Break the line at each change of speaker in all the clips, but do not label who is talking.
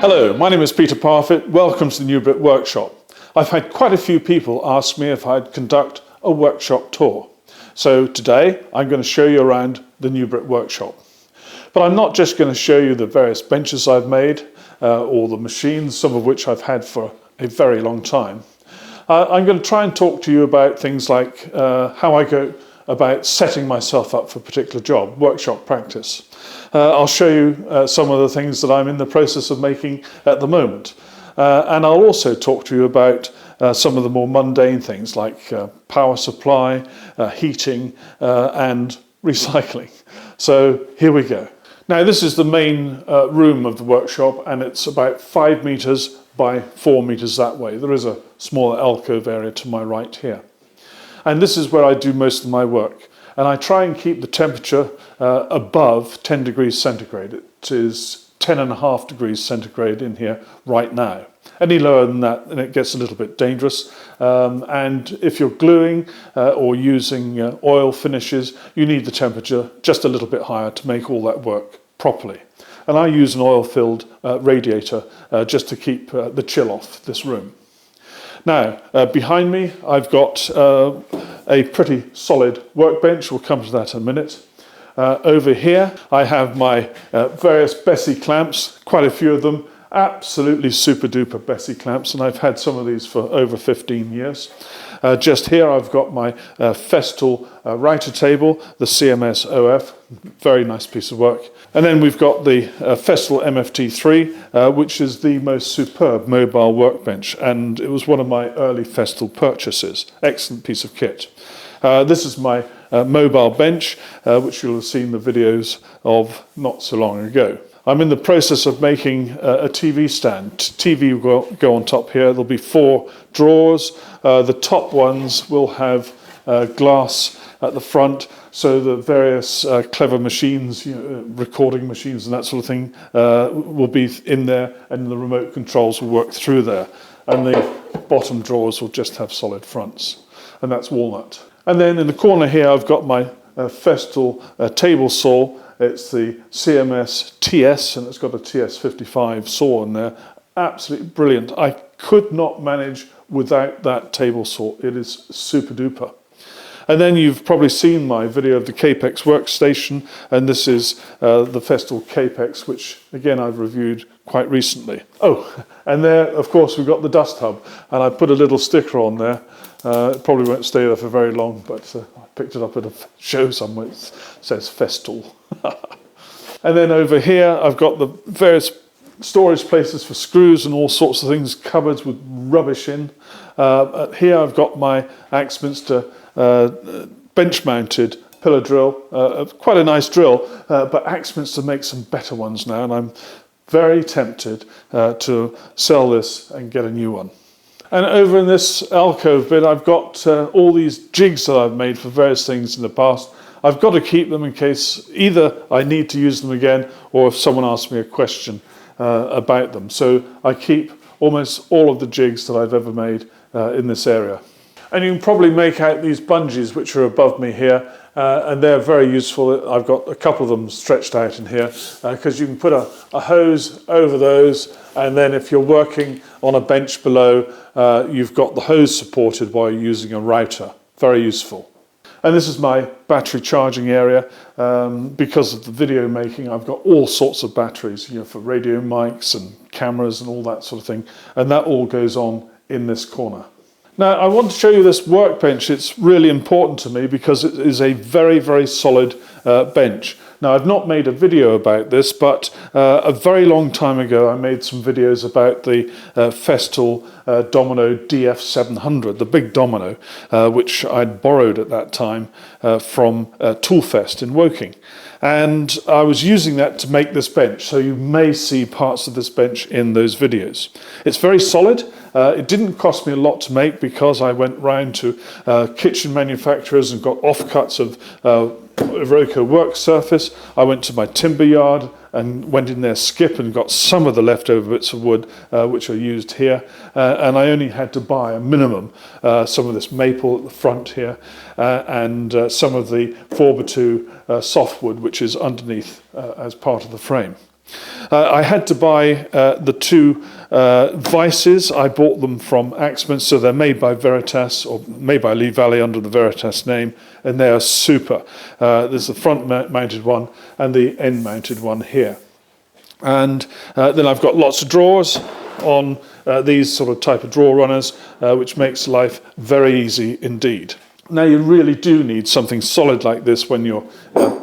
Hello, my name is Peter Parfitt. Welcome to the New Brit workshop. I've had quite a few people ask me if I'd conduct a workshop tour. So today I'm going to show you around the New Brit workshop. But I'm not just going to show you the various benches I've made or the machines, some of which I've had for a very long time. I'm going to try and talk to you about things like how I go about setting myself up for a particular job, workshop practice. I'll show you some of the things that I'm in the process of making at the moment. And I'll also talk to you about some of the more mundane things like power supply, heating and recycling. So here we go. Now this is the main room of the workshop, and it's about 5 meters by 4 meters that way. There is a smaller alcove area to my right here. And this is where I do most of my work. And I try and keep the temperature above 10 degrees centigrade. It is 10.5 degrees centigrade in here right now. Any lower than that and it gets a little bit dangerous. And if you're gluing or using oil finishes, you need the temperature just a little bit higher to make all that work properly. And I use an oil-filled radiator just to keep the chill off this room. Now, behind me, I've got a pretty solid workbench. We'll come to that in a minute. Over here, I have my various Bessie clamps, quite a few of them, absolutely super duper Bessie clamps, and I've had some of these for over 15 years. Just here, I've got my Festool writer table, the CMS OF, very nice piece of work. And then we've got the Festool MFT3, which is the most superb mobile workbench, and it was one of my early Festool purchases. Excellent piece of kit. This is my mobile bench, which you'll have seen the videos of not so long ago. I'm in the process of making a TV stand. TV will go on top here. There'll be 4 drawers. The top ones will have glass at the front, so the various clever machines, recording machines and that sort of thing, will be in there, and the remote controls will work through there. And the bottom drawers will just have solid fronts, and that's walnut. And then in the corner here, I've got my Festool table saw. It's the CMS TS, and it's got a TS55 saw in there. Absolutely brilliant. I could not manage without that table saw. It is super duper. And then you've probably seen my video of the Capex workstation, and this is the Festool Capex, which again I've reviewed quite recently. Oh, and there of course we've got the dust hub, and I put a little sticker on there. It probably won't stay there for very long, but I picked it up at a show somewhere. It says Festool. And then over here I've got the various storage places for screws and all sorts of things, cupboards with rubbish in. Here I've got my Axminster bench-mounted pillar drill, quite a nice drill, but Axminster makes some better ones now, and I'm very tempted to sell this and get a new one. And over in this alcove bit, I've got all these jigs that I've made for various things in the past. I've got to keep them in case either I need to use them again, or if someone asks me a question about them. So I keep almost all of the jigs that I've ever made in this area. And you can probably make out these bungees which are above me here, and they're very useful. I've got a couple of them stretched out in here because you can put a hose over those, and then if you're working on a bench below, you've got the hose supported while you're using a router. Very useful. And this is my battery charging area. Because of the video making, I've got all sorts of batteries, for radio mics and cameras and all that sort of thing, and that all goes on in this corner. Now I want to show you this workbench. It's really important to me because it is a very, very solid bench. Now I've not made a video about this, but a very long time ago I made some videos about the Festool Domino DF700, the big domino, which I'd borrowed at that time from Toolfest in Woking. And I was using that to make this bench, so you may see parts of this bench in those videos. It's very solid. It didn't cost me a lot to make because I went round to kitchen manufacturers and got offcuts of Iroko work surface. I went to my timber yard and went in there skip and got some of the leftover bits of wood which are used here, and I only had to buy a minimum, some of this maple at the front here, and some of the 4x2 softwood which is underneath as part of the frame. I had to buy the two vices. I bought them from Axminster. They're made by Veritas, or made by Lee Valley under the Veritas name, and they are super. There's the front-mounted one and the end-mounted one here. And then I've got lots of drawers on these sort of type of drawer runners, which makes life very easy indeed. Now you really do need something solid like this when you're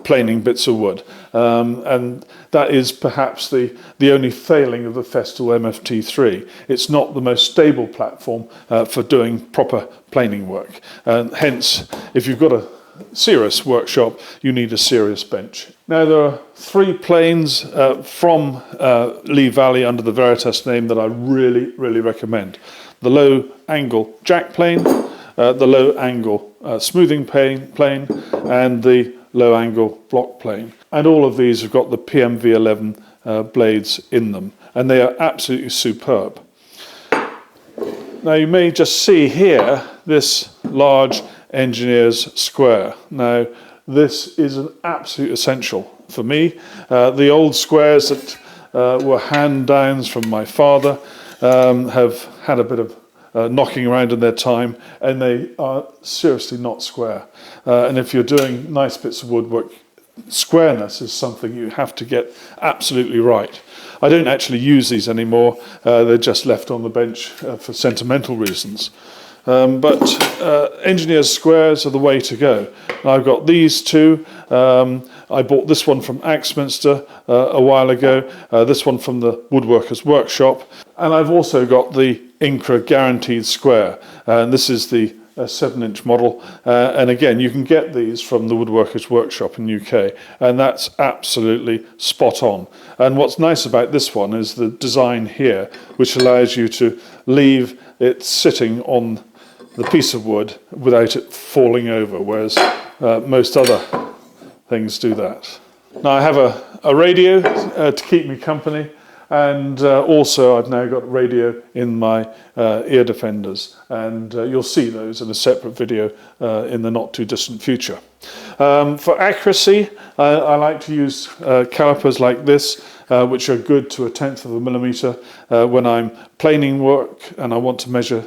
planing bits of wood, and that is perhaps the only failing of the Festool MFT3. It's not the most stable platform for doing proper planing work, and hence if you've got a serious workshop you need a serious bench. Now there are three planes from Lee Valley under the Veritas name that I really recommend. The low angle jack plane, the low angle smoothing plane and the low angle block plane, and all of these have got the PMV11 blades in them, and they are absolutely superb. Now you may just see here this large engineer's square. Now this is an absolute essential for me. The old squares that were hand downs from my father have had a bit of knocking around in their time, and they are seriously not square. And if you're doing nice bits of woodwork, squareness is something you have to get absolutely right. I don't actually use these anymore. They're just left on the bench for sentimental reasons. But engineer's squares are the way to go. I've got these two. I bought this one from Axminster a while ago, this one from the Woodworkers Workshop, and I've also got the Incra Guaranteed Square, and this is the 7-inch model, and again you can get these from the Woodworkers Workshop in UK, and that's absolutely spot on. And what's nice about this one is the design here, which allows you to leave it sitting on the piece of wood without it falling over, whereas most other things do that. Now I have a radio to keep me company, and also I've now got radio in my ear defenders, and you'll see those in a separate video in the not too distant future. For accuracy, I like to use calipers like this, which are good to 1/10 of a millimetre when I'm planing work and I want to measure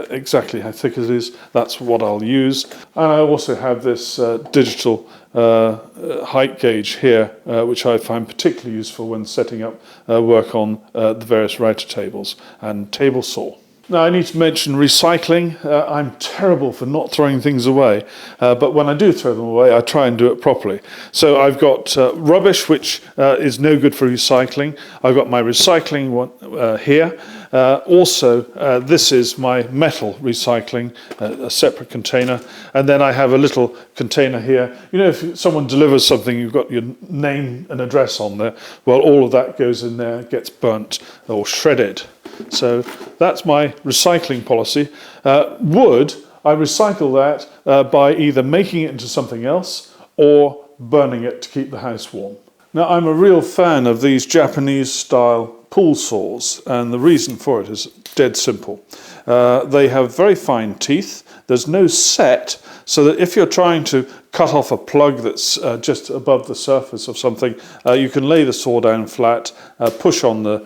exactly how thick it is. That's what I'll use. And I also have this digital height gauge here, which I find particularly useful when setting up work on the various router tables and table saw. Now I need to mention recycling. I'm terrible for not throwing things away, but when I do throw them away I try and do it properly. So I've got rubbish which is no good for recycling. I've got my recycling one here. Also this is my metal recycling, a separate container, and then I have a little container here. You know, if someone delivers something, you've got your name and address on there, well all of that goes in there, gets burnt or shredded. So that's my recycling policy. Wood, I recycle that by either making it into something else or burning it to keep the house warm. Now I'm a real fan of these Japanese style pool saws, and the reason for it is dead simple. They have very fine teeth. There's no set, so that if you're trying to cut off a plug that's just above the surface of something, you can lay the saw down flat, push on the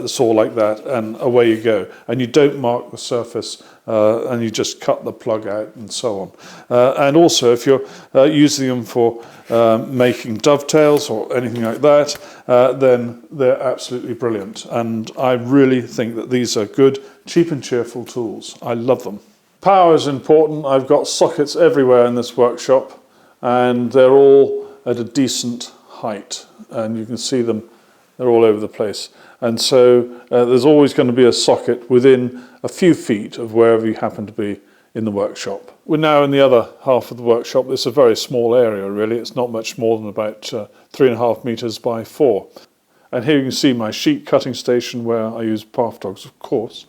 saw like that, and away you go. And you don't mark the surface, and you just cut the plug out and so on. And also if you're using them for making dovetails or anything like that, then they're absolutely brilliant. And I really think that these are good, cheap and cheerful tools. I love them. Power is important. I've got sockets everywhere in this workshop, and they're all at a decent height, and you can see them, they're all over the place. And so there's always going to be a socket within a few feet of wherever you happen to be in the workshop. We're now in the other half of the workshop. It's a very small area really. It's not much more than about 3.5 metres by 4. And here you can see my sheet cutting station where I use path dogs, of course,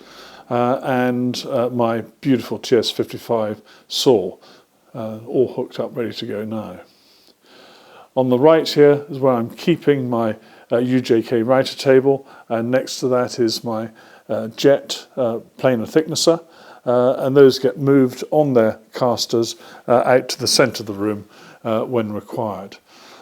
and my beautiful TS55 saw, all hooked up ready to go now. On the right here is where I'm keeping my UJK router table, and next to that is my jet planer thicknesser, and those get moved on their casters out to the centre of the room when required.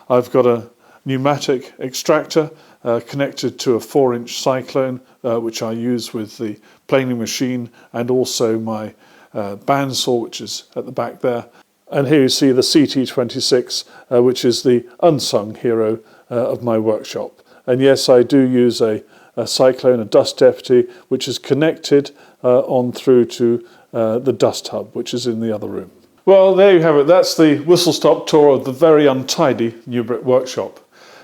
I've got a pneumatic extractor connected to a 4-inch cyclone, which I use with the planing machine, and also my bandsaw, which is at the back there. And here you see the CT26, which is the unsung hero of my workshop. And yes, I do use a cyclone, a dust deputy, which is connected on through to the dust hub, which is in the other room. Well, there you have it. That's the whistle-stop tour of the very untidy New Brit workshop.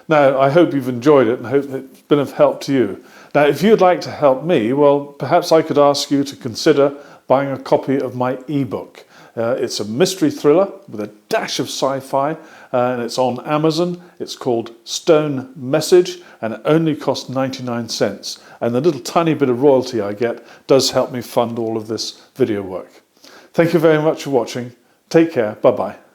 Now, I hope you've enjoyed it and hope it's been of help to you. Now, if you'd like to help me, well, perhaps I could ask you to consider buying a copy of my ebook. It's a mystery thriller with a dash of sci-fi, and it's on Amazon. It's called Stone Message, and it only costs 99 cents. And the little tiny bit of royalty I get does help me fund all of this video work. Thank you very much for watching. Take care. Bye-bye.